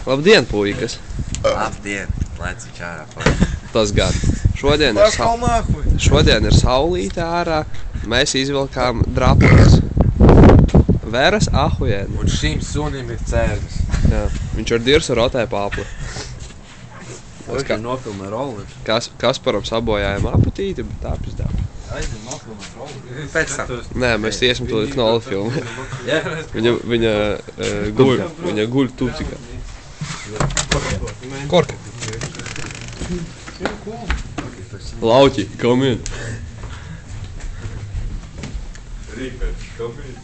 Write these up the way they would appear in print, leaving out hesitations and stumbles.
Labdien, puikas! Labdien! Lēci čārā. Tas gan. Šodien ir saulīte ārā. Mēs izvilkām drapuļus. Veras ahujēni. Un šīm sunim ir cērnes. Jā, viņš ar dirsu rotē pāpli. Viņš nofilmē rolli. Kasparam sabojājām apetīti, bet tā pizdā. Aizdim nofilmē rolli. Pēc tam. Nē, mēs iesim to līdz noli filmu. Viņa guļ tupcikā. Korka. Lauķi, come in. Rīpēt, come in.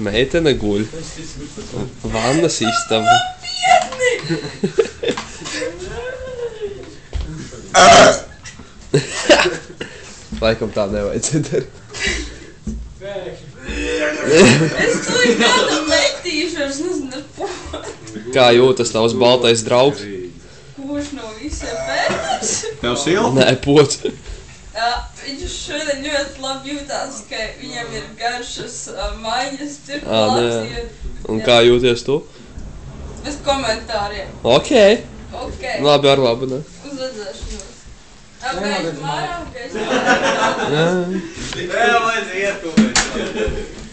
Meitene guļ. Vannas istaba. Laikam tā nevajadzēja darīt. Es tūlīt kādam metīšu, es nezinu, ar po. Kā jūtas tavs baltais draugs? Kurš no visiem pēters? Tev silti? Nē, pots. Viņš šodien ļoti labi jūtās, ka viņam ir garšas maiņas, Nē. cirkulācija. Un kā jūties tu? Bez komentāriem. Ok. Labi ar labu, ne? Uz redzēšanos. Apgaidu mājā, apgaidu. Jā, vajadzēja ietūmēt.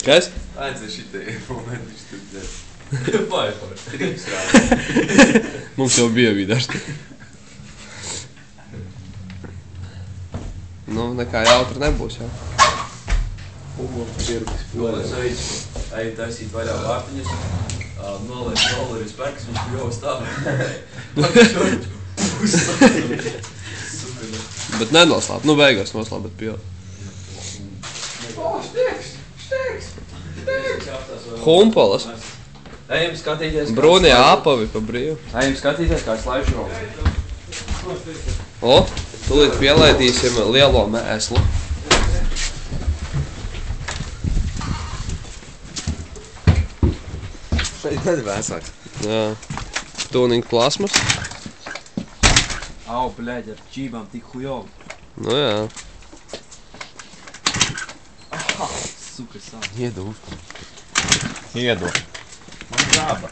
Kas? Vajadzēja šitai momentu viņš tur dzēr. Vai. 3 rādi. Mums jau bija vidars. Nu, nekā jautri nebūs, jā. Nolēs ej taisīt vaļā vārtiņus, nolēs rolleri spēks, viņš jau stāv. Bet nenoslāp, nu beigās noslāp, bet pieļ. Humpalas. Ejam skatīties, Brūnie apavi pa brīvu. Ejam skatīties, kā slaiž rolleri. O, tūlīt pielaidīsim lielo mēslu. Šeit tad vēsāks. Jā. Tūniņ plasmas. Au, bļaļ, ar čībām tik hujovi. Nu jā. Suka sāk. Iedu. Iedu. Man žāba.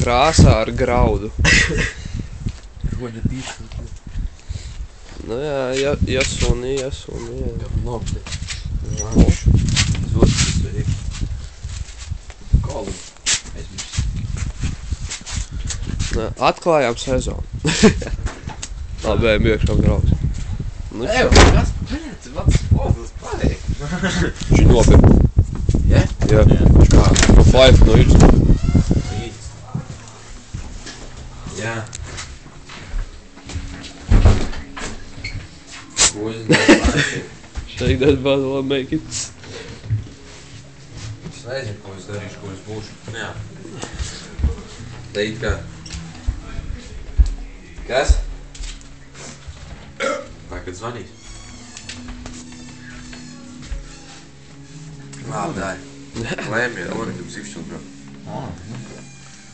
Krāsā ar graudu. Roņa pīts. Nu jā, ja suni. Nopti. Zvots sveiki. Kolu. Atklājām sezonu. Labi, ejam iekšā draugs. Nu, Eju, kas? Bļaļ, vats spoglis pareik. Viņš nopirka. Ja? Jā. Kā? No 5 no X. Jā. Shake that bottle and make it. Es nezinu, ko es darīšu, ko es būšu. Jā. Te it kā. Kas? Tā, kad zvanīs. Labi, dāj. Lēmja, Orikam sivšķil, bro.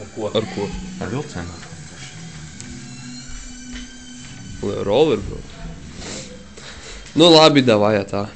Ar ko? Ar vilcēm. Roller, bro. Nu labi, davai tā.